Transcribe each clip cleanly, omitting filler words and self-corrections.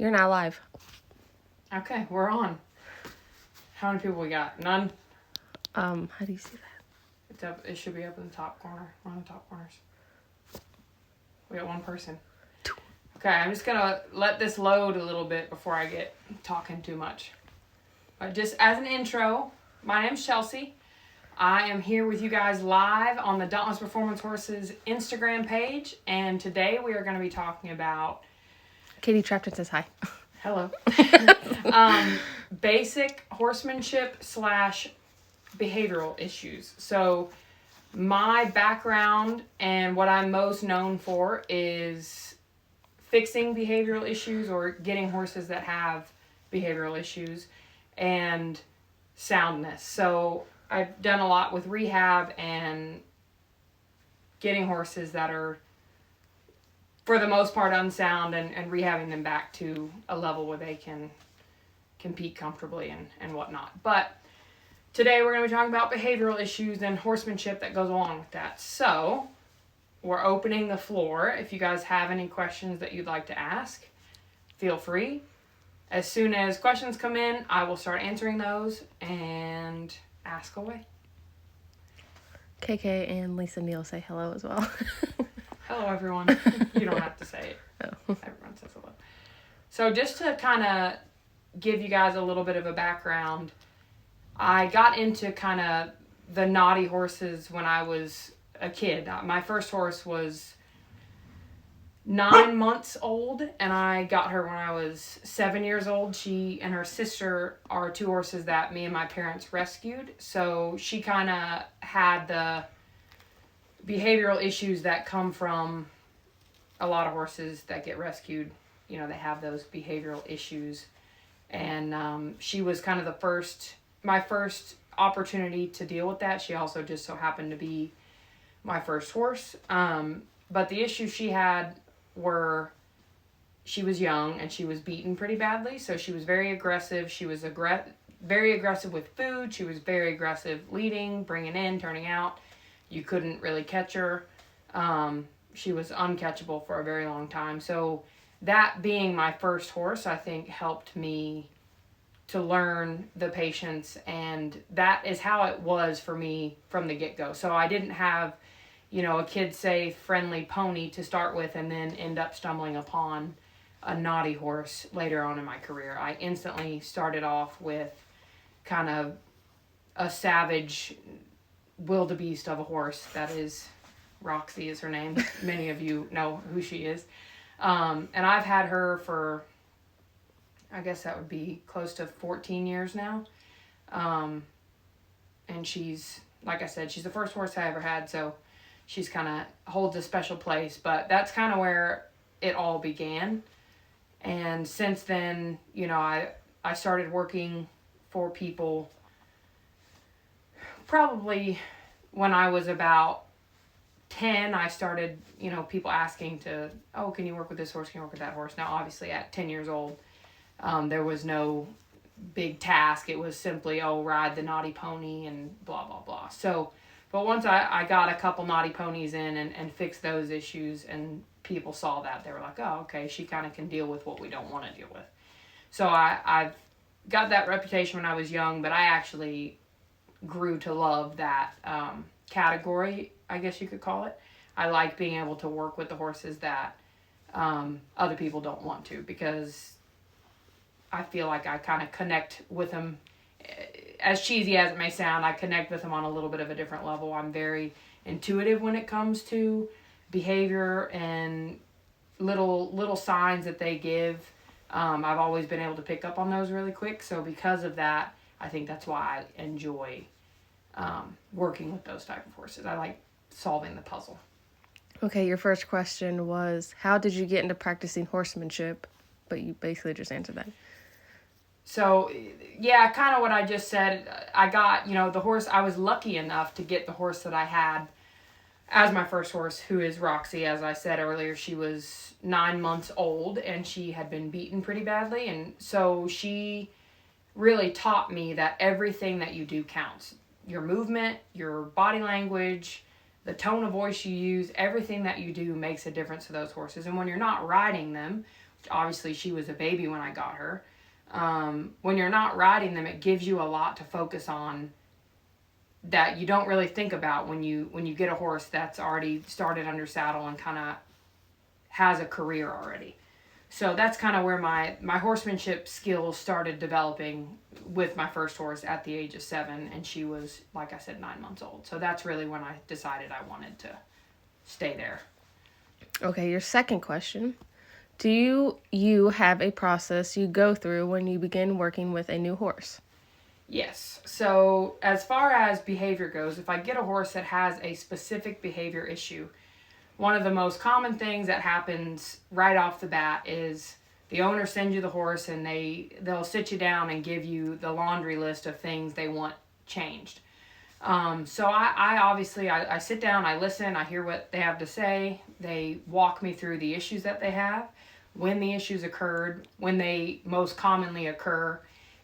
You're now live. Okay, we're on. How many people we got? None? How do you see that? It's up. It should be up in the top corner. One of the top corners. We got one person. Okay, I'm just gonna let this load a little bit before I get talking too much. But just as an intro, my name's Chelsea. I am here with you guys live on the Dauntless Performance Horses Instagram page, and today we are going to be talking about... Katie Trapton says hi. Hello. Basic horsemanship / behavioral issues. So my background and what I'm most known for is fixing behavioral issues or getting horses that have behavioral issues and soundness. So I've done a lot with rehab and getting horses that are, for the most part, unsound and rehabbing them back to a level where they can compete comfortably and whatnot. But today we're going to be talking about behavioral issues and horsemanship that goes along with that. So we're opening the floor. If you guys have any questions that you'd like to ask, feel free. As soon as questions come in, I will start answering those and ask away. KK and Lisa Neal say hello as well. Hello, everyone. You don't have to say it. Oh. Everyone says hello. So just to kind of give you guys a little bit of a background, I got into kind of the naughty horses when I was a kid. My first horse was 9 months old, and I got her when I was 7 years old. She and her sister are two horses that me and my parents rescued. So she kind of had the behavioral issues that come from a lot of horses that get rescued. You know, they have those behavioral issues. And she was kind of my first opportunity to deal with that. She also just so happened to be my first horse. But the issues she had were she was young and she was beaten pretty badly. So she was very aggressive. She was very aggressive with food. She was very aggressive leading, bringing in, turning out. You couldn't really catch her. She was uncatchable for a very long time. So that being my first horse, I think helped me to learn the patience, and that is how it was for me from the get-go. So I didn't have, a kid-safe, friendly pony to start with and then end up stumbling upon a naughty horse later on in my career. I instantly started off with kind of a savage wildebeest of a horse. That is, Roxy is her name. Many of you know who she is. And I've had her for, I guess that would be close to 14 years now. And she's, like I said, she's the first horse I ever had, so she's kind of holds a special place. But that's kind of where it all began. And since then, I started working for people probably when I was about 10. I started, people asking can you work with this horse? Can you work with that horse? Now, obviously, at 10 years old, there was no big task. It was simply, ride the naughty pony and blah, blah, blah. So, but once I got a couple naughty ponies in and fixed those issues, and people saw that, they were like, oh, okay, she kind of can deal with what we don't want to deal with. So I've got that reputation when I was young, but I actually grew to love that category, I guess you could call it. I like being able to work with the horses that other people don't want to, because I feel like I kind of connect with them. As cheesy as it may sound, I connect with them on a little bit of a different level. I'm very intuitive when it comes to behavior and little signs that they give. I've always been able to pick up on those really quick. So because of that, I think that's why I enjoy working with those type of horses. I like solving the puzzle. Okay, your first question was, how did you get into practicing horsemanship? But you basically just answered that. So, yeah, kind of what I just said. I got, the horse, I was lucky enough to get the horse that I had as my first horse, who is Roxy. As I said earlier, she was 9 months old, and she had been beaten pretty badly. And so she really taught me that everything that you do counts. Your movement, your body language, the tone of voice you use, everything that you do makes a difference to those horses. And when you're not riding them, obviously she was a baby when I got her. When you're not riding them, it gives you a lot to focus on that you don't really think about when you get a horse that's already started under saddle and kind of has a career already. So that's kind of where my horsemanship skills started developing with my first horse at the age of 7, and she was, like I said, 9 months old. So that's really when I decided I wanted to stay there. Okay, your second question. Do you have a process you go through when you begin working with a new horse? Yes. So as far as behavior goes, if I get a horse that has a specific behavior issue, one of the most common things that happens right off the bat is the owner sends you the horse and they'll sit you down and give you the laundry list of things they want changed. So I obviously I sit down, I listen, I hear what they have to say. They walk me through the issues that they have, when the issues occurred, when they most commonly occur,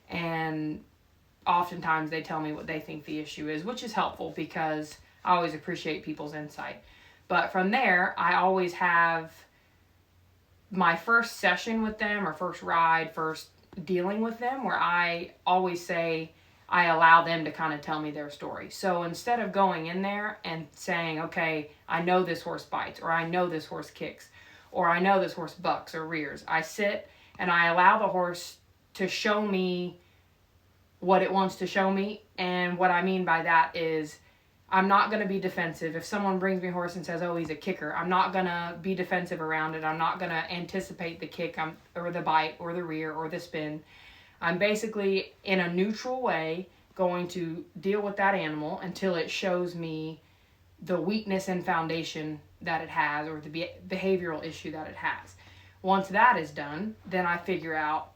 and oftentimes they tell me what they think the issue is, which is helpful because I always appreciate people's insight. But from there, I always have my first session with them, or first ride, first dealing with them, where I always say I allow them to kind of tell me their story. So instead of going in there and saying, okay, I know this horse bites, or I know this horse kicks, or I know this horse bucks or rears, I sit and I allow the horse to show me what it wants to show me. And what I mean by that is I'm not going to be defensive. If someone brings me a horse and says, oh, he's a kicker, I'm not going to be defensive around it. I'm not going to anticipate the kick or the bite or the rear or the spin. I'm basically, in a neutral way, going to deal with that animal until it shows me the weakness and foundation that it has, or the behavioral issue that it has. Once that is done, then I figure out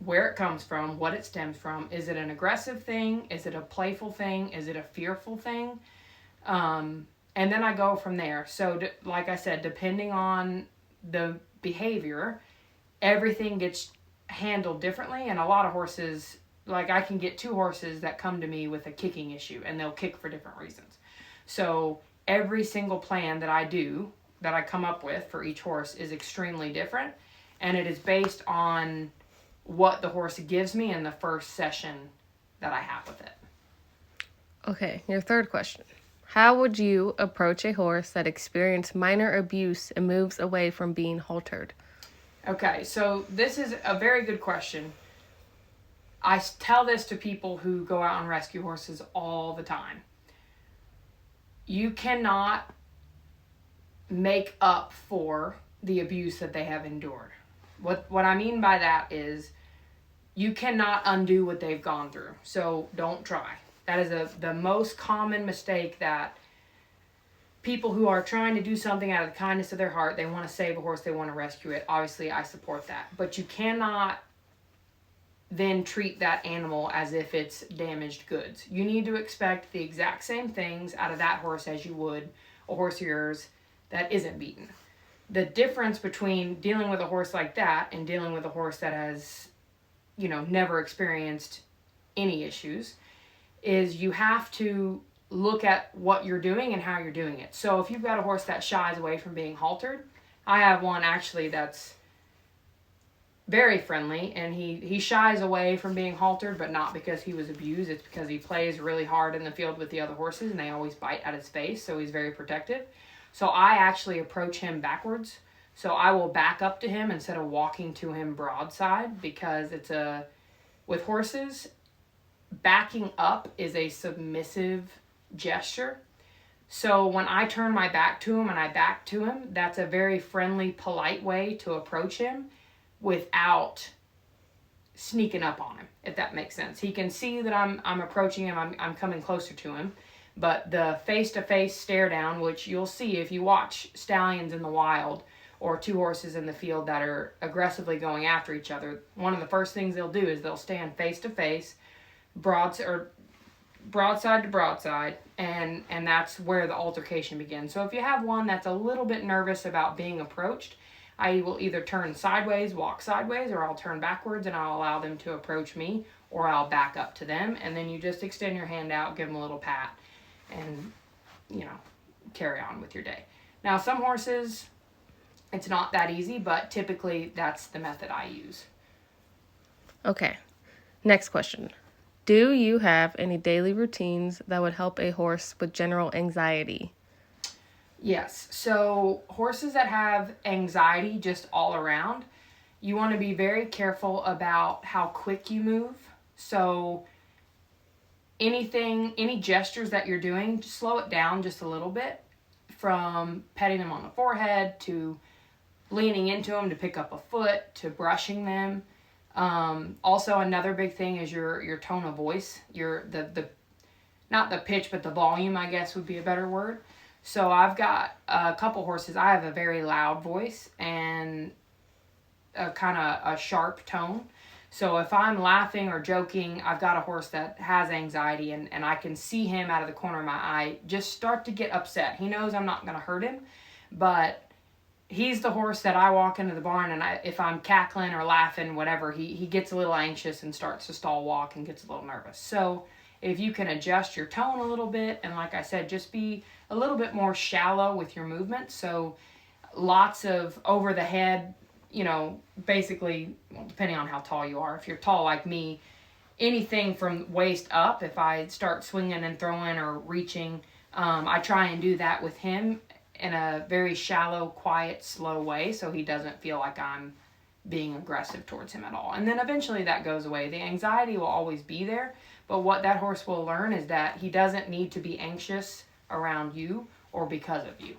where it comes from, what it stems from. Is it an aggressive thing? Is it a playful thing? Is it a fearful thing? And then I go from there. So, like I said, depending on the behavior, everything gets handled differently. And a lot of horses, like I can get 2 horses that come to me with a kicking issue, and they'll kick for different reasons. So every single plan that I come up with for each horse is extremely different. And it is based on what the horse gives me in the first session that I have with it. Okay, your third question. How would you approach a horse that experienced minor abuse and moves away from being haltered? Okay, so this is a very good question. I tell this to people who go out and rescue horses all the time. You cannot make up for the abuse that they have endured. What I mean by that is you cannot undo what they've gone through. So don't try. That is the most common mistake that people who are trying to do something out of the kindness of their heart, they want to save a horse, they want to rescue it. Obviously, I support that. But you cannot then treat that animal as if it's damaged goods. You need to expect the exact same things out of that horse as you would a horse of yours that isn't beaten. The difference between dealing with a horse like that and dealing with a horse that has, never experienced any issues is you have to look at what you're doing and how you're doing it. So if you've got a horse that shies away from being haltered, I have one actually that's very friendly, and he shies away from being haltered, but not because he was abused. It's because he plays really hard in the field with the other horses, and they always bite at his face, so he's very protective. So I actually approach him backwards. So I will back up to him instead of walking to him broadside, because with horses, backing up is a submissive gesture. So when I turn my back to him and I back to him, that's a very friendly, polite way to approach him without sneaking up on him, if that makes sense. He can see that I'm approaching him, I'm coming closer to him, but the face-to-face stare down, which you'll see if you watch stallions in the wild or 2 horses in the field that are aggressively going after each other, one of the first things they'll do is they'll stand face-to-face, broadside to broadside, and that's where the altercation begins. So if you have one that's a little bit nervous about being approached, I will either turn sideways, walk sideways, or I'll turn backwards and I'll allow them to approach me, or I'll back up to them, and then you just extend your hand out, give them a little pat, and, carry on with your day. Now, some horses, It's not that easy, but typically that's the method I use. Okay. Next question. Do you have any daily routines that would help a horse with general anxiety? Yes. So horses that have anxiety just all around, you want to be very careful about how quick you move. So any gestures that you're doing, just slow it down just a little bit, from petting them on the forehead to leaning into them to pick up a foot to brushing them. Also, another big thing is your tone of voice, your the not the pitch, but the volume, I guess would be a better word. So I've got a couple horses. I have a very loud voice and a kind of a sharp tone. So if I'm laughing or joking, I've got a horse that has anxiety, and I can see him out of the corner of my eye just start to get upset. He knows I'm not going to hurt him, but he's the horse that I walk into the barn, and if I'm cackling or laughing, whatever, he gets a little anxious and starts to stall walk and gets a little nervous. So if you can adjust your tone a little bit, and like I said, just be a little bit more shallow with your movement. So lots of over the head, basically, well, depending on how tall you are. If you're tall like me, anything from waist up, if I start swinging and throwing or reaching, I try and do that with him in a very shallow, quiet, slow way so he doesn't feel like I'm being aggressive towards him at all. And then eventually that goes away. The anxiety will always be there, but what that horse will learn is that he doesn't need to be anxious around you or because of you.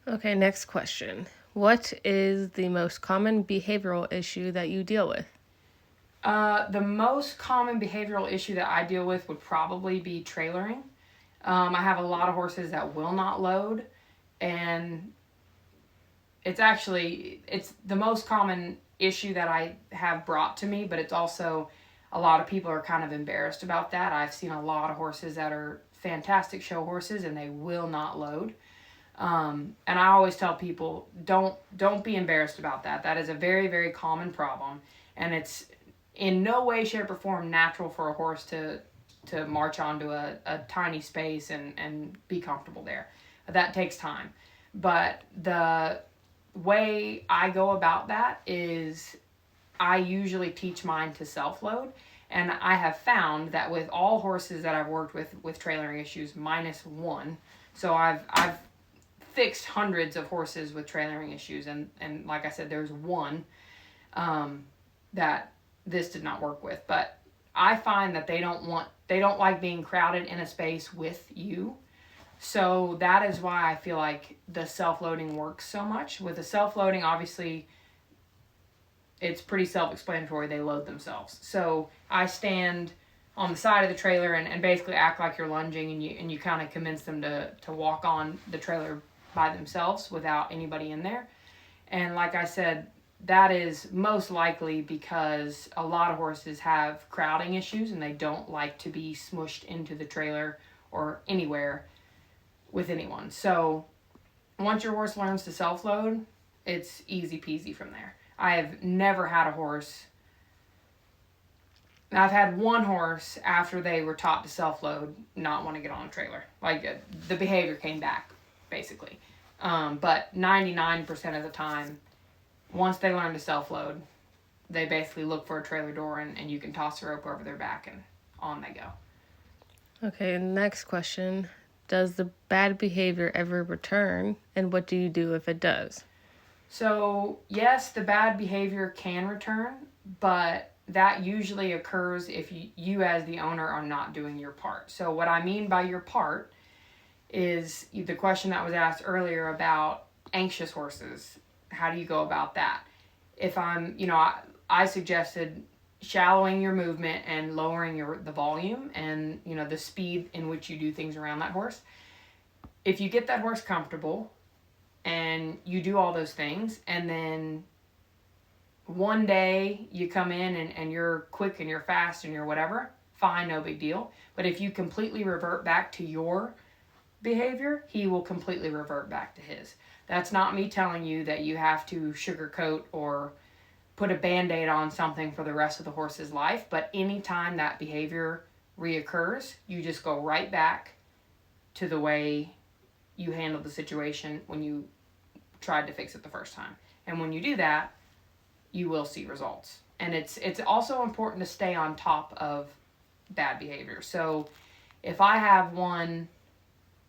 Okay, next question. What is the most common behavioral issue that you deal with? The most common behavioral issue that I deal with would probably be trailering. I have a lot of horses that will not load, and it's the most common issue that I have brought to me, but it's also a lot of people are kind of embarrassed about that. I've seen a lot of horses that are fantastic show horses and they will not load. And I always tell people, don't be embarrassed about that. That is a very, very common problem, and it's in no way, shape, or form natural for a horse to march onto a tiny space and be comfortable there. That takes time. But the way I go about that is I usually teach mine to self-load. And I have found that with all horses that I've worked with trailering issues, minus one, so I've fixed hundreds of horses with trailering issues, and like I said, there's one that this did not work with. But I find that they don't like being crowded in a space with you. So that is why I feel like the self-loading works so much. With the self-loading, obviously, it's pretty self-explanatory. They load themselves. So I stand on the side of the trailer and basically act like you're lunging, and you kind of convince them to walk on the trailer by themselves without anybody in there. And like I said, that is most likely because a lot of horses have crowding issues and they don't like to be smushed into the trailer or anywhere with anyone. So once your horse learns to self-load, it's easy peasy from there. I have never had a horse. I've had one horse after they were taught to self-load not want to get on a trailer. Like the behavior came back, basically. But 99% of the time, once they learn to self-load, they basically look for a trailer door and you can toss a rope over their back and on they go. Okay, next question. Does the bad behavior ever return, and what do you do if it does? So, yes, the bad behavior can return, but that usually occurs if you as the owner are not doing your part. So what I mean by your part is the question that was asked earlier about anxious horses. How do you go about that? If I suggested shallowing your movement and lowering the volume and, the speed in which you do things around that horse. If you get that horse comfortable and you do all those things, and then one day you come in and you're quick and you're fast and you're whatever, fine, no big deal. But if you completely revert back to your behavior, he will completely revert back to his. That's not me telling you that you have to sugarcoat or put a Band-Aid on something for the rest of the horse's life, but anytime that behavior reoccurs, you just go right back to the way you handled the situation when you tried to fix it the first time. And when you do that, you will see results. And it's also important to stay on top of bad behavior. So if I have one,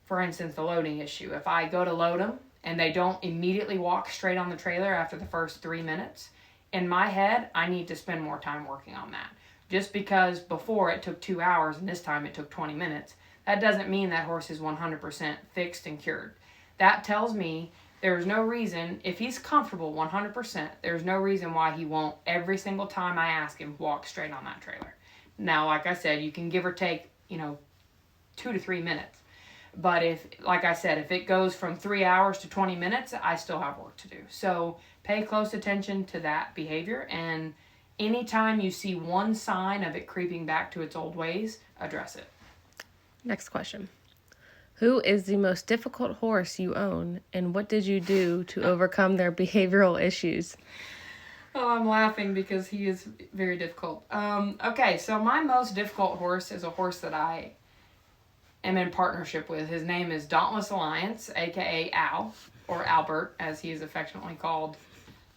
for instance, the loading issue, if I go to load them and they don't immediately walk straight on the trailer after the first 3 minutes, in my head, I need to spend more time working on that. Just because before it took 2 hours and this time it took 20 minutes, that doesn't mean that horse is 100% fixed and cured. That tells me there's no reason, if he's comfortable 100%, there's no reason why he won't, every single time I ask him, walk straight on that trailer. Now, like I said, you can give or take, 2 to 3 minutes. But if, like I said, if it goes from 3 hours to 20 minutes, I still have work to do. So pay close attention to that behavior, and anytime you see one sign of it creeping back to its old ways, address it. Next question. Who is the most difficult horse you own, and what did you do to overcome their behavioral issues? Oh, I'm laughing because he is very difficult. Okay, so my most difficult horse is a horse that I am in partnership with. His name is Dauntless Alliance, aka Al, or Albert, as he is affectionately called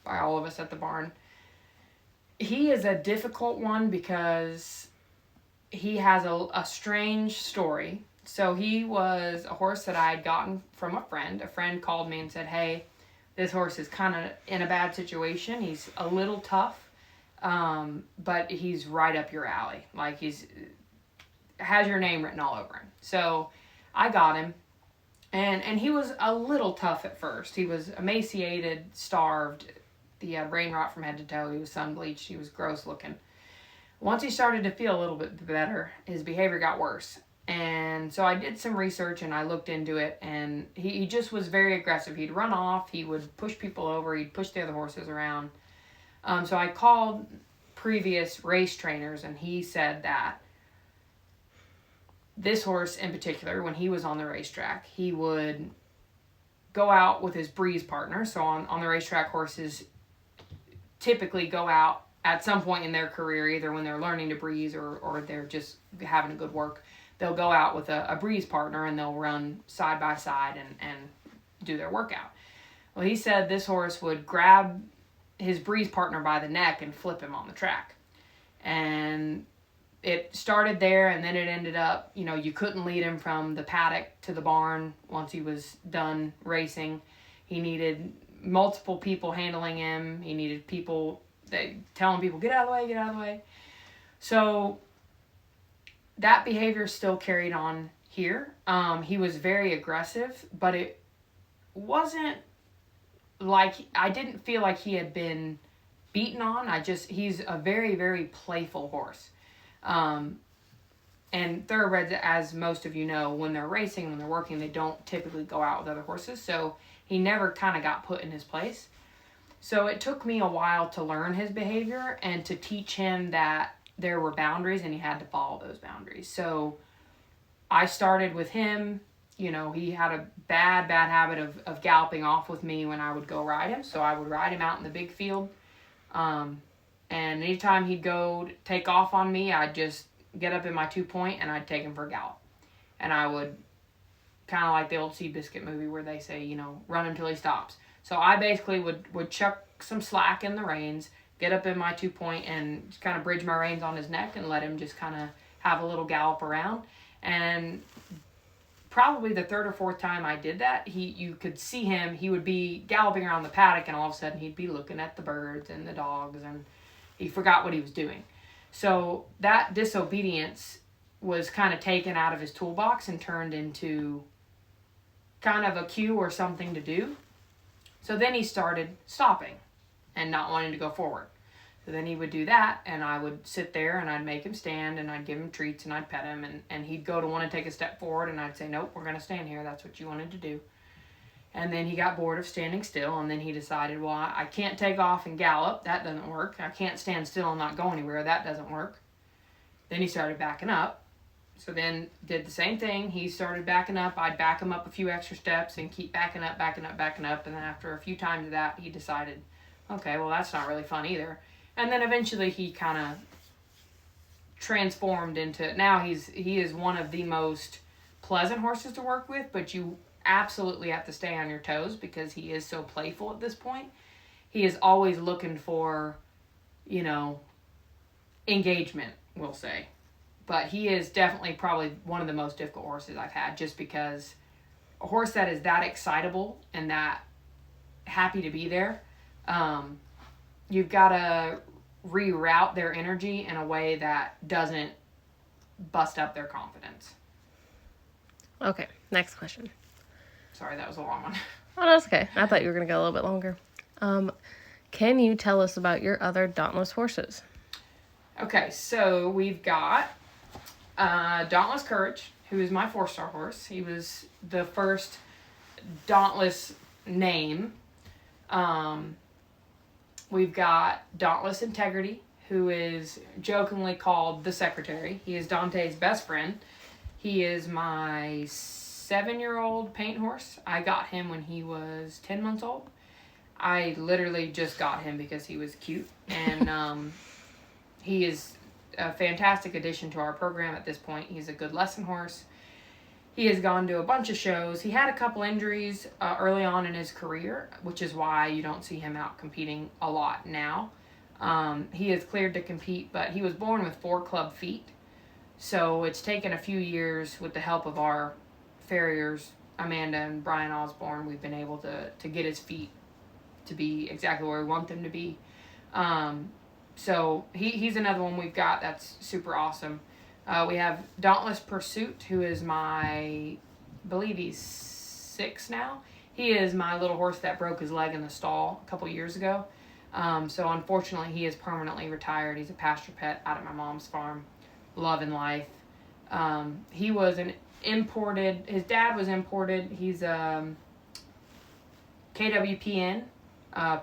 by all of us at the barn. He is a difficult one because he has a strange story. So he was a horse that I had gotten from a friend. A friend called me and said, hey, this horse is kind of in a bad situation. He's a little tough, but he's right up your alley. Like, has your name written all over him. So I got him, and he was a little tough at first. He was emaciated, starved. He had brain rot from head to toe. He was sun bleached. He was gross looking. Once he started to feel a little bit better, his behavior got worse. And so I did some research and I looked into it, and he just was very aggressive. He'd run off. He would push people over. He'd push the other horses around. So I called previous race trainers, and he said that this horse in particular, when he was on the racetrack, he would go out with his breeze partner. So on the racetrack, horses typically go out at some point in their career, either when they're learning to breeze or they're just having a good work. They'll go out with a breeze partner and they'll run side by side and do their workout. Well, he said this horse would grab his breeze partner by the neck and flip him on the track. And it started there, and then it ended up, you couldn't lead him from the paddock to the barn once he was done racing. He needed multiple people handling him. He needed people telling people, get out of the way, get out of the way. So that behavior still carried on here. He was very aggressive, but it wasn't like, I didn't feel like he had been beaten on. He's a very, very playful horse. And thoroughbreds, as most of you know, when they're racing, when they're working, they don't typically go out with other horses. So he never kind of got put in his place. So it took me a while to learn his behavior and to teach him that there were boundaries and he had to follow those boundaries. So I started with him. He had a bad habit of galloping off with me when I would go ride him. So I would ride him out in the big field. And anytime he'd go take off on me, I'd just get up in my 2-point and I'd take him for a gallop. And I would, kind of like the old Seabiscuit movie where they say, run until he stops. So I basically would chuck some slack in the reins, get up in my 2-point and just kind of bridge my reins on his neck and let him just kind of have a little gallop around. And probably the third or fourth time I did that, you could see him, he would be galloping around the paddock and all of a sudden he'd be looking at the birds and the dogs and he forgot what he was doing. So that disobedience was kind of taken out of his toolbox and turned into kind of a cue or something to do. So then he started stopping and not wanting to go forward. So then he would do that, and I would sit there and I'd make him stand and I'd give him treats and I'd pet him, and he'd go to want to take a step forward and I'd say, nope, we're going to stand here. That's what you wanted to do. And then he got bored of standing still, and then he decided, well, I can't take off and gallop. That doesn't work. I can't stand still and not go anywhere. That doesn't work. Then he started backing up. So then did the same thing. He started backing up. I'd back him up a few extra steps and keep backing up. And then after a few times of that, he decided, okay, well, that's not really fun either. And then eventually he kind of transformed into, now he is one of the most pleasant horses to work with, but you absolutely have to stay on your toes because he is so playful at this point. He is always looking for, you know, engagement, we'll say. But he is definitely probably one of the most difficult horses I've had, just because a horse that is that excitable and that happy to be there, you've got to reroute their energy in a way that doesn't bust up their confidence. Okay, next question. Sorry, that was a long one. Oh, that's okay. I thought you were going to go a little bit longer. Can you tell us about your other Dauntless horses? Okay, so we've got Dauntless Courage, who is my 4-star horse. He was the first Dauntless name. We've got Dauntless Integrity, who is jokingly called the Secretary. He is Dante's best friend. He is my 7-year-old paint horse. I got him when he was 10 months old. I literally just got him because he was cute. And he is a fantastic addition to our program at this point. He's a good lesson horse. He has gone to a bunch of shows. He had a couple injuries early on in his career, which is why you don't see him out competing a lot now. He is cleared to compete, but he was born with 4 club feet. So it's taken a few years with the help of our farriers, Amanda and Brian Osborne. We've been able to get his feet to be exactly where we want them to be. So he's another one we've got that's super awesome. We have Dauntless Pursuit, who is I believe he's 6 now. He is my little horse that broke his leg in the stall a couple years ago. So unfortunately, he is permanently retired. He's a pasture pet out at my mom's farm, loving life. He was his dad was imported. He's a KWPN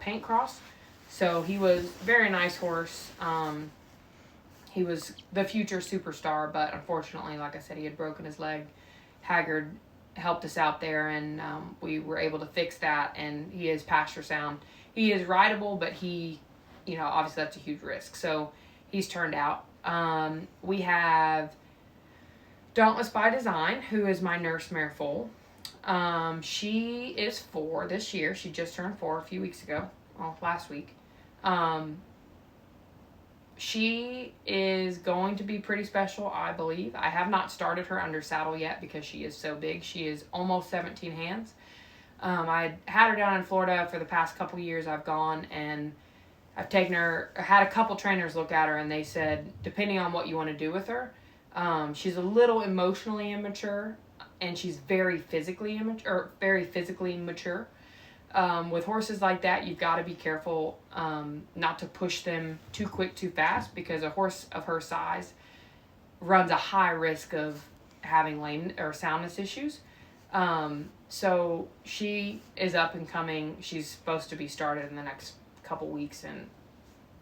paint cross. So he was a very nice horse. He was the future superstar, but unfortunately, like I said, he had broken his leg. Haggard helped us out there, and we were able to fix that, and he is pasture sound. He is rideable, but he, obviously that's a huge risk. So he's turned out. We have Dauntless by Design, who is my nurse mare foal. She is 4 this year. She just turned 4 a few weeks ago. Well, last week. She is going to be pretty special, I believe. I have not started her under saddle yet because she is so big. She is almost 17 hands. I had her down in Florida for the past couple years. I've gone and I've taken her, had a couple trainers look at her, and they said, depending on what you want to do with her, she's a little emotionally immature, and she's very physically mature. With horses like that, you've got to be careful not to push them too quick, too fast, because a horse of her size runs a high risk of having lame or soundness issues. So she is up and coming. She's supposed to be started in the next couple weeks, and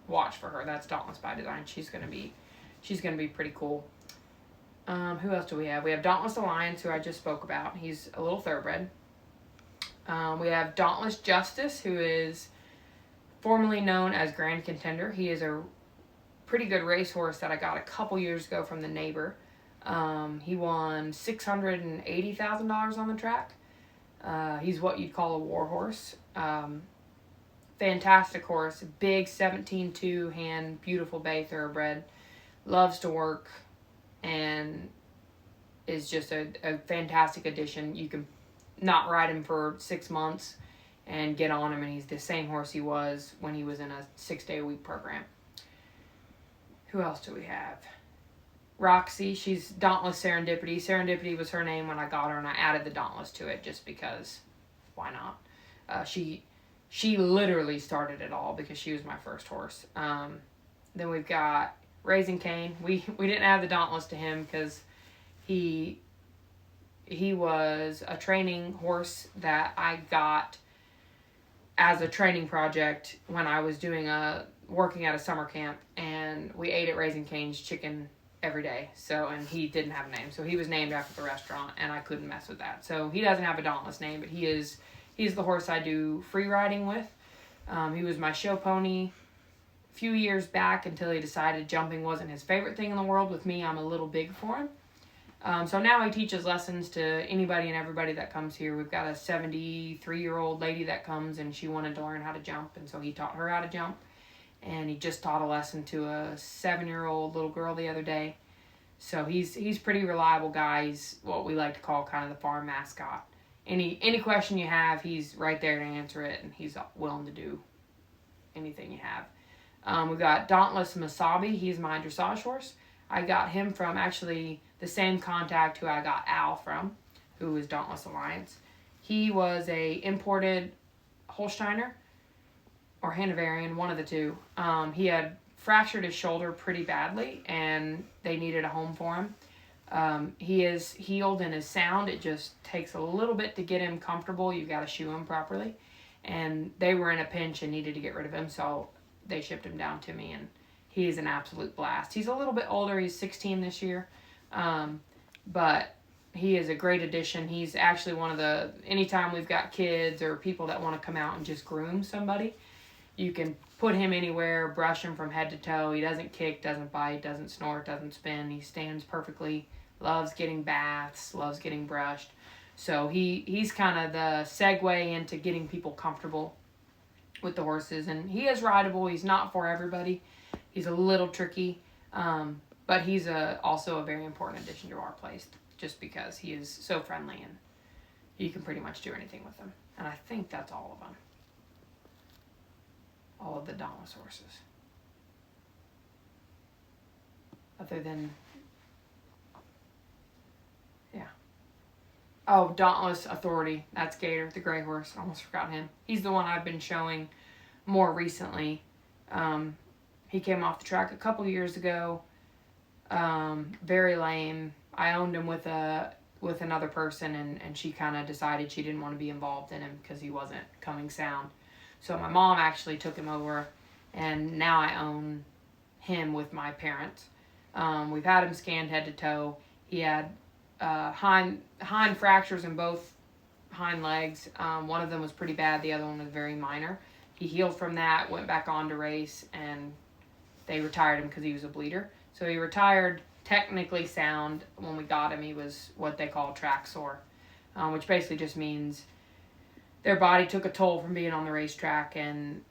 watch for her. That's Dauntless by Design. She's gonna be pretty cool. Who else do we have? We have Dauntless Alliance, who I just spoke about. He's a little thoroughbred. We have Dauntless Justice, who is formerly known as Grand Contender. He is a pretty good racehorse that I got a couple years ago from the neighbor. He won $680,000 on the track. He's what you'd call a war horse. Fantastic horse, big 17-2 hand, beautiful bay thoroughbred, loves to work, and is just a fantastic addition. You can not ride him for 6 months and get on him, and he's the same horse he was when he was in a 6-day-a-week program. Who else do we have? Roxy, she's Dauntless Serendipity. Serendipity was her name when I got her, and I added the Dauntless to it just because, why not? She literally started it all because she was my first horse. Then we've got Raising Cane. We didn't add the Dauntless to him because he was a training horse that I got as a training project when I was working at a summer camp, and we ate at Raising Cane's chicken every day. And he didn't have a name. So he was named after the restaurant, and I couldn't mess with that. So he doesn't have a Dauntless name, but he's the horse I do free riding with. He was my show pony a few years back until he decided jumping wasn't his favorite thing in the world. With me, I'm a little big for him. So now he teaches lessons to anybody and everybody that comes here. We've got a 73-year-old lady that comes, and she wanted to learn how to jump, and so he taught her how to jump. And he just taught a lesson to a 7-year-old little girl the other day. So he's pretty reliable guy. He's what we like to call kind of the farm mascot. Any question you have, he's right there to answer it, and he's willing to do anything you have. We've got Dauntless Masabi. He's my dressage horse. I got him from actually the same contact who I got Al from, who was Dauntless Alliance. He was a imported Holsteiner or Hanoverian, one of the two. He had fractured his shoulder pretty badly, and they needed a home for him. He is healed and is sound. It just takes a little bit to get him comfortable. You've got to shoe him properly. And they were in a pinch and needed to get rid of him, so they shipped him down to me, and he's an absolute blast. He's a little bit older. He's 16 this year. But he is a great addition. He's actually one of the, anytime we've got kids or people that want to come out and just groom somebody, you can put him anywhere, brush him from head to toe. He doesn't kick, doesn't bite, doesn't snort, doesn't spin. He stands perfectly, loves getting baths, loves getting brushed. So he's kind of the segue into getting people comfortable with the horses. And he is rideable. He's not for everybody. He's a little tricky. But he's also a very important addition to our place just because he is so friendly and you can pretty much do anything with him. And I think that's all of them. All of the Dauntless horses. Other than, yeah. Oh, Dauntless Authority. That's Gator, the gray horse. Almost forgot him. He's the one I've been showing more recently. He came off the track a couple years ago. Very lame. I owned him with another person, and she kind of decided she didn't want to be involved in him because he wasn't coming sound. So my mom actually took him over, and now I own him with my parents. We've had him scanned head to toe. He had hind fractures in both hind legs. One of them was pretty bad. The other one was very minor. He healed from that, went back on to race, and they retired him because he was a bleeder. So he retired technically sound. When we got him, he was what they call track sore, which basically just means their body took a toll from being on the racetrack and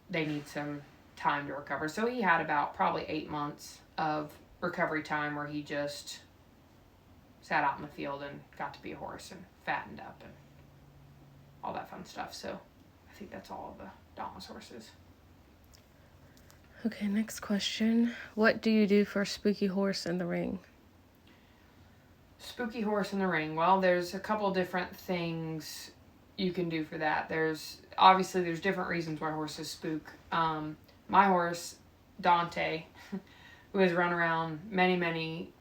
they need some time to recover. So he had about probably 8 months of recovery time where he just sat out in the field and got to be a horse and fattened up and all that fun stuff. So I think that's all of the Dauntless horses. Okay, next question. What do you do for a spooky horse in the ring? Spooky horse in the ring. Well, there's a couple different things you can do for that. There's different reasons why horses spook. My horse, Dante, who has run around many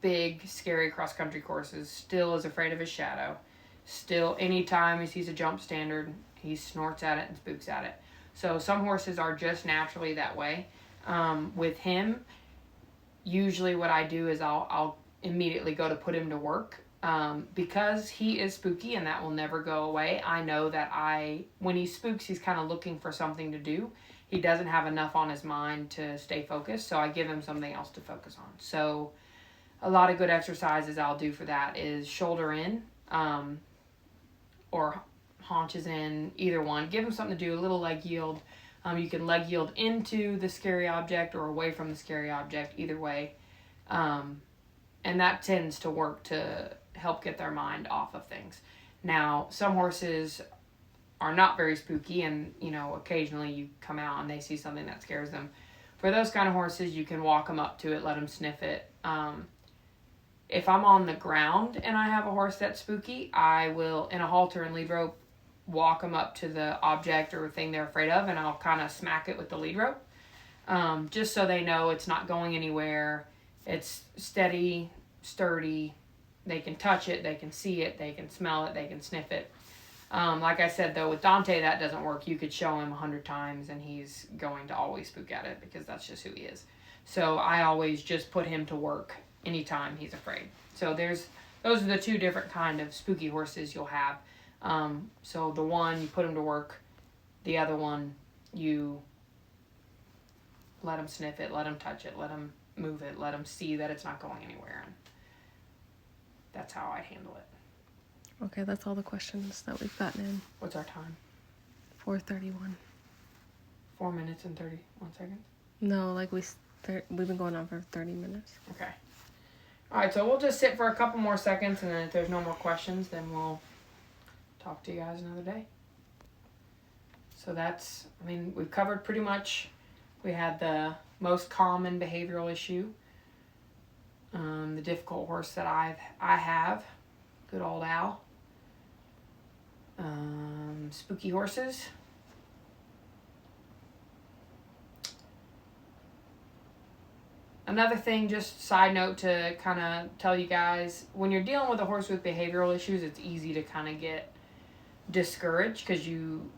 big, scary cross-country courses, still is afraid of his shadow. Still, anytime he sees a jump standard, he snorts at it and spooks at it. So some horses are just naturally that way. With him, usually what I do is I'll immediately go to put him to work. Because he is spooky and that will never go away, I know that when he spooks, he's kind of looking for something to do. He doesn't have enough on his mind to stay focused, so I give him something else to focus on. So a lot of good exercises I'll do for that is shoulder in, or haunches in, either one. Give him something to do, a little leg yield. You can leg yield into the scary object or away from the scary object, either way. And that tends to work to help get their mind off of things. Now, some horses are not very spooky and, occasionally you come out and they see something that scares them. For those kind of horses, you can walk them up to it, let them sniff it. If I'm on the ground and I have a horse that's spooky, I will, in a halter and lead rope, walk them up to the object or thing they're afraid of, and I'll kind of smack it with the lead rope, just so they know it's not going anywhere. It's steady, sturdy. They can touch it, they can see it, they can smell it, they can sniff it. Like I said, though, with Dante, that doesn't work. You could show him 100 times, and he's going to always spook at it because that's just who he is. So I always just put him to work anytime he's afraid. So those are the two different kind of spooky horses you'll have. So the one, you put him to work. The other one, you let him sniff it, let him touch it, let him move it, let him see that it's not going anywhere. And that's how I'd handle it. Okay, that's all the questions that we've gotten in. What's our time? 4:31. 4 minutes and 31 seconds? No, like we've been going on for 30 minutes. Okay. All right, so we'll just sit for a couple more seconds, and then if there's no more questions, then we'll talk to you guys another day. So that's, I mean, we've covered pretty much. We had the most common behavioral issue, the difficult horse that I have, good old Al, spooky horses. Another thing, just side note to kind of tell you guys, when you're dealing with a horse with behavioral issues, it's easy to kind of get discouraged because you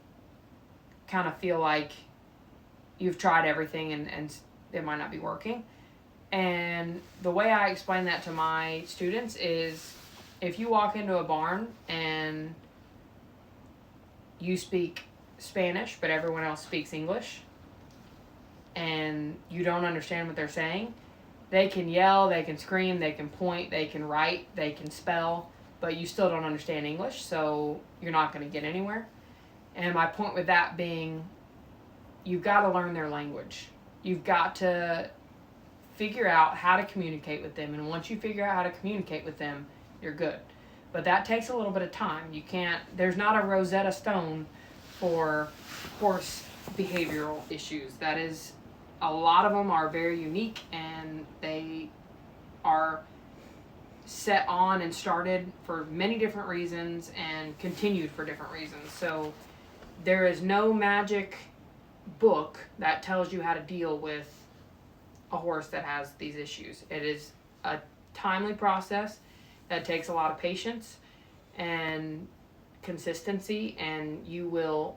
kind of feel like you've tried everything and it might not be working. And the way I explain that to my students is if you walk into a barn and you speak Spanish, but everyone else speaks English, and you don't understand what they're saying, they can yell, they can scream, they can point, they can write, they can spell, but you still don't understand English, so you're not going to get anywhere. And my point with that being, you've got to learn their language. You've got to figure out how to communicate with them, and once you figure out how to communicate with them, you're good. But that takes a little bit of time. You can't, there's not a Rosetta Stone for horse behavioral issues. That is, a lot of them are very unique, and they are set on and started for many different reasons and continued for different reasons. So there is no magic book that tells you how to deal with a horse that has these issues. It is a timely process that takes a lot of patience and consistency, and you will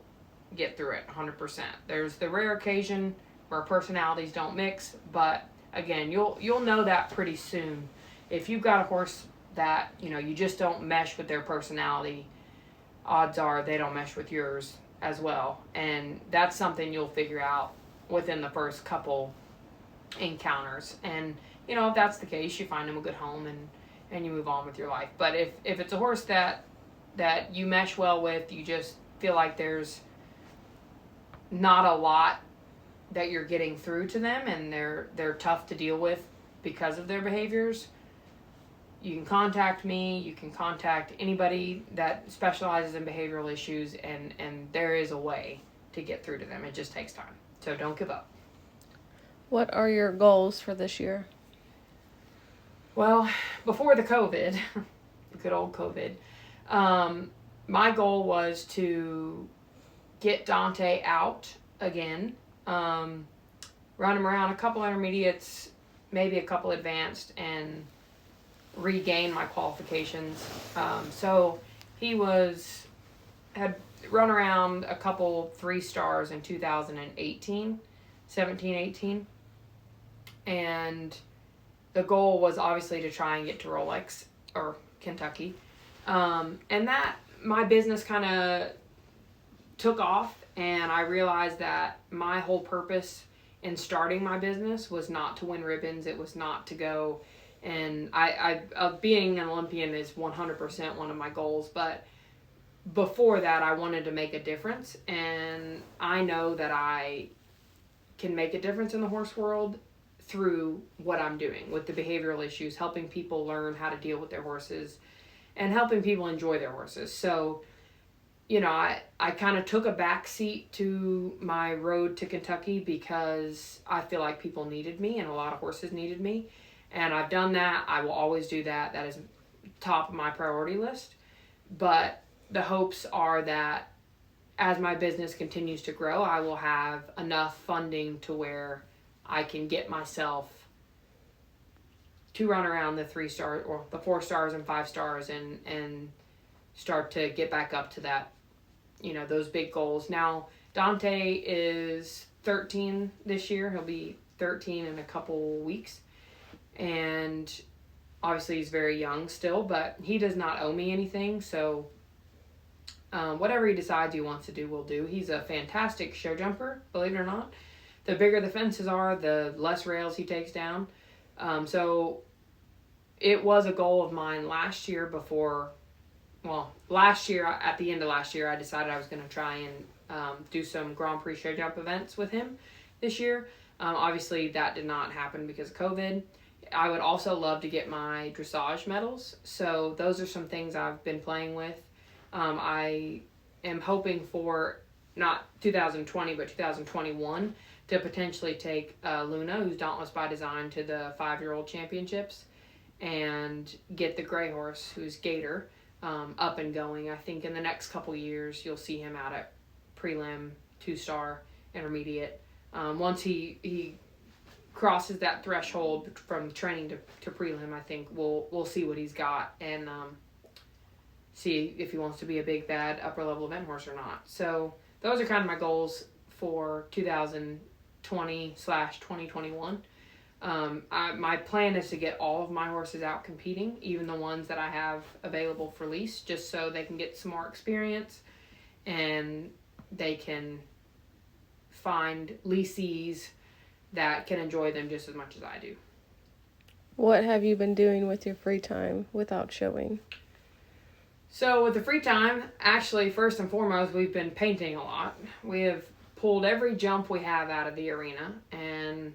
get through it 100%. There's the rare occasion where personalities don't mix, but again, you'll know that pretty soon. If you've got a horse that, you know, you just don't mesh with their personality, odds are they don't mesh with yours as well. And that's something you'll figure out within the first couple encounters. And, you know, if that's the case, you find them a good home and you move on with your life. But if it's a horse that you mesh well with, you just feel like there's not a lot that you're getting through to them, and they're tough to deal with because of their behaviors, you can contact me, you can contact anybody that specializes in behavioral issues, and there is a way to get through to them. It just takes time. So don't give up. What are your goals for this year? Well, before the COVID, the good old COVID, my goal was to get Dante out again, run him around a couple intermediates, maybe a couple advanced, and regain my qualifications. So he had run around a couple 3-stars in 2018, 17, 18. And the goal was obviously to try and get to Rolex or Kentucky. And that, my business kind of took off, and I realized that my whole purpose in starting my business was not to win ribbons. It was not to go, and being an Olympian is 100% one of my goals, but before that I wanted to make a difference, and I know that I can make a difference in the horse world through what I'm doing with the behavioral issues, helping people learn how to deal with their horses and helping people enjoy their horses. So, you know, I kind of took a back seat to my road to Kentucky because I feel like people needed me and a lot of horses needed me. And I've done that. I will always do that. That is top of my priority list. But the hopes are that as my business continues to grow, I will have enough funding to where I can get myself to run around the 3-star or the 4 stars and 5 stars and start to get back up to that, you know, those big goals. Now, Dante is 13 this year. He'll be 13 in a couple weeks. And obviously he's very young still, but he does not owe me anything. So whatever he decides he wants to do, we'll do. He's a fantastic show jumper, believe it or not. The bigger the fences are, the less rails he takes down. So it was a goal of mine last year last year, at the end of last year, I decided I was going to try and do some Grand Prix show jump events with him this year. Obviously, that did not happen because of COVID. I would also love to get my dressage medals. So those are some things I've been playing with. I am hoping for not 2020, but 2021 to potentially take Luna, who's Dauntless by design, to the 5-year-old championships and get the gray horse, who's Gator, up and going. I think in the next couple years, you'll see him out at prelim, 2-star, intermediate. Once he crosses that threshold from training to prelim, I think we'll see what he's got and see if he wants to be a big bad upper level event horse or not. So those are kind of my goals for 2020/2021. My plan is to get all of my horses out competing, even the ones that I have available for lease, just so they can get some more experience and they can find leasees that can enjoy them just as much as I do. What have you been doing with your free time without showing? So with the free time, actually, first and foremost, we've been painting a lot. We have pulled every jump we have out of the arena and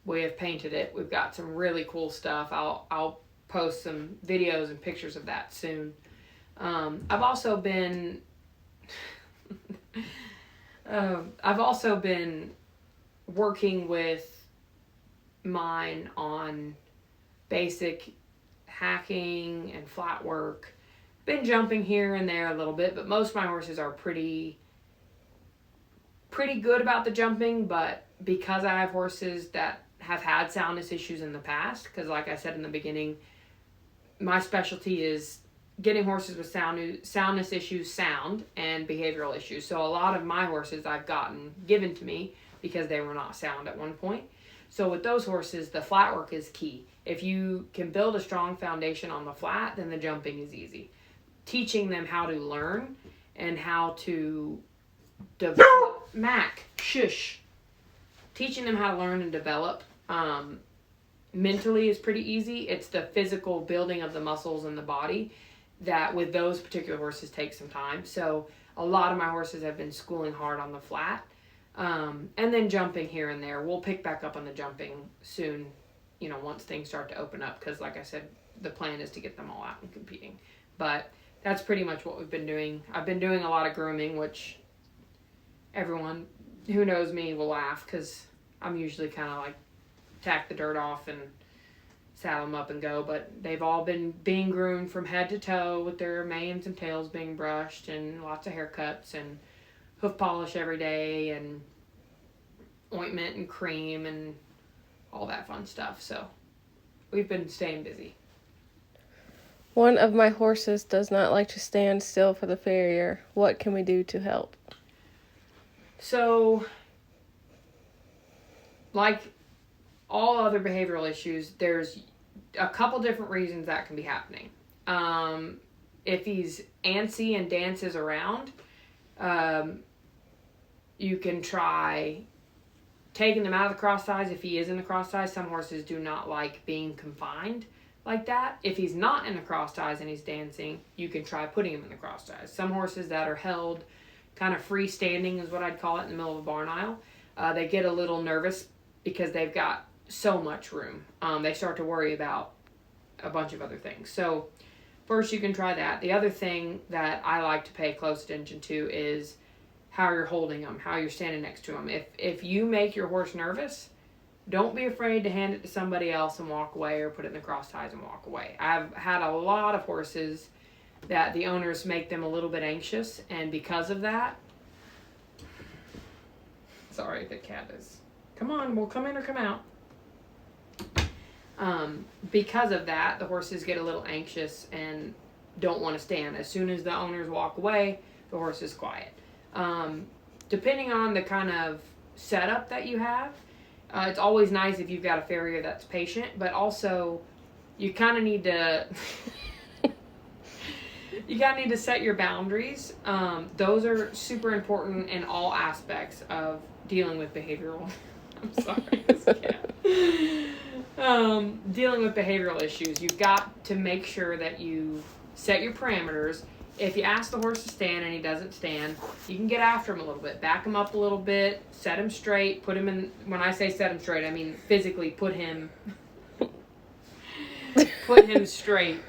we have painted it. We've got some really cool stuff. I'll post some videos and pictures of that soon. I've also been working with mine on basic hacking and flat work. Been jumping here and there a little bit, but most of my horses are pretty good about the jumping. But because I have horses that have had soundness issues in the past, because like I said in the beginning, my specialty is getting horses with soundness issues sound and behavioral issues. So a lot of my horses I've gotten given to me because they were not sound at one point. So with those horses, the flat work is key. If you can build a strong foundation on the flat, then the jumping is easy. Teaching them how to learn and how to develop Mac, shush. Teaching them how to learn and develop mentally is pretty easy. It's the physical building of the muscles in the body that with those particular horses takes some time. So a lot of my horses have been schooling hard on the flat. And then jumping here and there. We'll pick back up on the jumping soon, once things start to open up. Because like I said, the plan is to get them all out and competing. But that's pretty much what we've been doing. I've been doing a lot of grooming, which everyone who knows me will laugh. Because I'm usually kind of like tack the dirt off and saddle them up and go. But they've all been being groomed from head to toe with their manes and tails being brushed and lots of haircuts and hoof polish every day and ointment and cream and all that fun stuff. So we've been staying busy. One of my horses does not like to stand still for the farrier. What can we do to help? So, like all other behavioral issues, there's a couple different reasons that can be happening. If he's antsy and dances around, you can try taking them out of the cross ties if he is in the cross ties. Some horses do not like being confined like that. If he's not in the cross ties and he's dancing, you can try putting him in the cross ties. Some horses that are held kind of freestanding is what I'd call it in the middle of a barn aisle. They get a little nervous because they've got so much room. They start to worry about a bunch of other things. So first you can try that. The other thing that I like to pay close attention to is how you're holding them, how you're standing next to them. If you make your horse nervous, don't be afraid to hand it to somebody else and walk away, or put it in the cross ties and walk away. I've had a lot of horses that the owners make them a little bit anxious, and because of that, sorry, the cat is, come on, we'll come in or come out. Because of that, the horses get a little anxious and don't want to stand. As soon as the owners walk away, the horse is quiet. Depending on the kind of setup that you have, it's always nice if you've got a farrier that's patient, but also you kind of need to set your boundaries. Those are super important in all aspects of dealing with behavioral. I'm sorry, this cat. Dealing with behavioral issues, you've got to make sure that you set your parameters. If you ask the horse to stand and he doesn't stand, you can get after him a little bit, back him up a little bit, set him straight, put him in. When I say set him straight, I mean physically put him straight.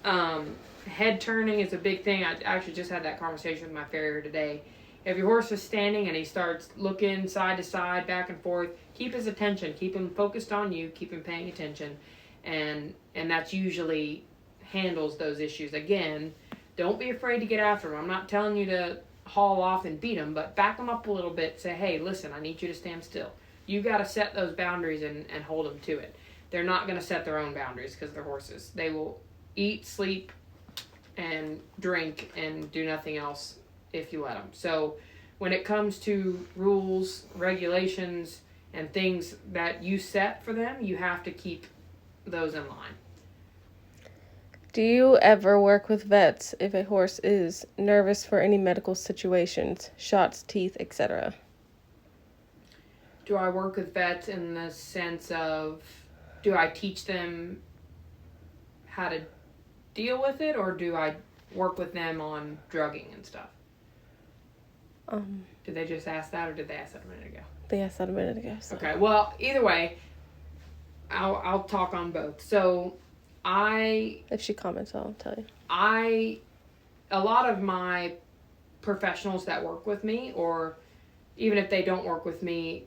Head turning is a big thing. I actually just had that conversation with my farrier today. If your horse is standing and he starts looking side to side, back and forth, keep his attention. Keep him focused on you. Keep him paying attention. And that's usually handles those issues. Again, don't be afraid to get after him. I'm not telling you to haul off and beat him, but back him up a little bit. Say, hey, listen, I need you to stand still. You got to set those boundaries and hold them to it. They're not going to set their own boundaries because they're horses. They will eat, sleep, and drink and do nothing else if you let them. So when it comes to rules, regulations, and things that you set for them, you have to keep those in line. Do you ever work with vets if a horse is nervous for any medical situations, shots, teeth, etc.? Do I work with vets in the sense of, do I teach them how to deal with it, or do I work with them on drugging and stuff? Did they just ask that, or did they ask that a minute ago? They asked that a minute ago. So. Okay, well, either way, I'll talk on both. So if she comments, I'll tell you. A lot of my professionals that work with me, or even if they don't work with me,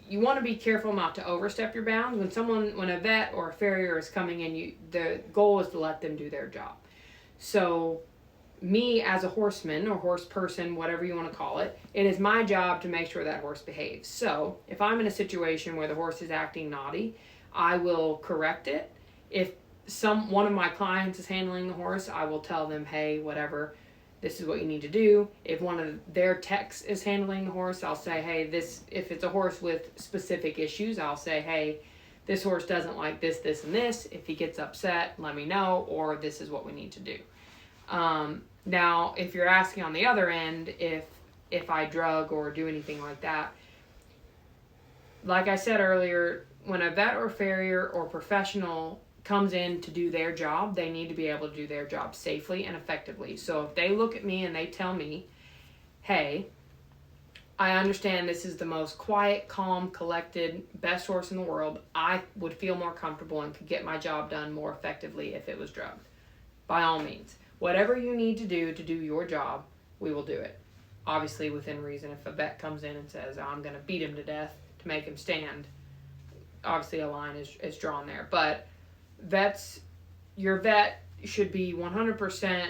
you want to be careful not to overstep your bounds. When a vet or a farrier is coming in, the goal is to let them do their job. So me as a horseman or horse person, whatever you want to call it, it is my job to make sure that horse behaves. So if I'm in a situation where the horse is acting naughty, I will correct it. If one of my clients is handling the horse, I will tell them, hey, whatever, this is what you need to do. If one of their techs is handling the horse, I'll say, hey, if it's a horse with specific issues, I'll say, hey, this horse doesn't like this, this, and this. If he gets upset, let me know, or this is what we need to do. Now, if you're asking on the other end, if I drug or do anything like that, like I said earlier, when a vet or farrier or professional comes in to do their job, they need to be able to do their job safely and effectively. So if they look at me and they tell me, hey, I understand this is the most quiet, calm, collected, best horse in the world, I would feel more comfortable and could get my job done more effectively if it was drugged. By all means, whatever you need to do your job, we will do it. Obviously within reason. If a vet comes in and says, I'm going to beat him to death to make him stand, obviously a line is drawn there. But your vet should be 100%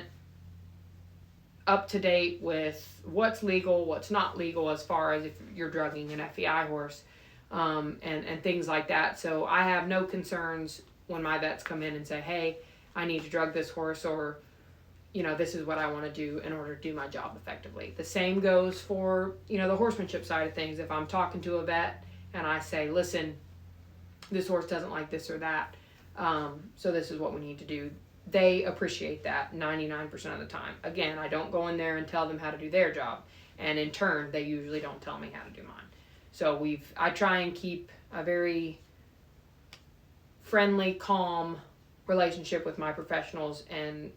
up to date with what's legal, what's not legal as far as if you're drugging an FEI horse, and things like that. So I have no concerns when my vets come in and say, hey, I need to drug this horse, or, this is what I want to do in order to do my job effectively. The same goes for, the horsemanship side of things. If I'm talking to a vet and I say, listen, this horse doesn't like this or that, so this is what we need to do. They appreciate that 99% of the time. Again, I don't go in there and tell them how to do their job. And in turn, they usually don't tell me how to do mine. So I try and keep a very friendly, calm relationship with my professionals. And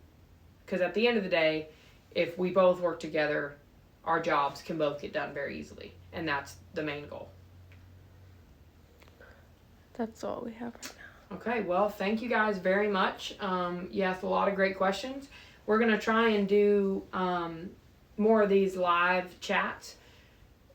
because at the end of the day, if we both work together, our jobs can both get done very easily. And that's the main goal. That's all we have right now. Okay, well, thank you guys very much. You asked a lot of great questions. We're going to try and do more of these live chats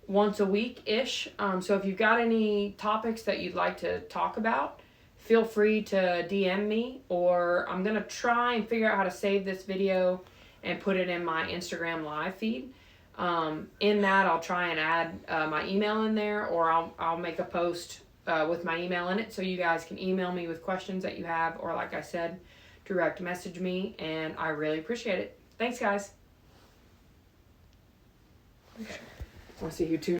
once a week-ish. So if you've got any topics that you'd like to talk about, feel free to DM me, or I'm going to try and figure out how to save this video and put it in my Instagram live feed. In that, I'll try and add my email in there, or I'll make a post with my email in it, so you guys can email me with questions that you have, or like I said, direct message me, and I really appreciate it. Thanks, guys. Okay. I want to see you too.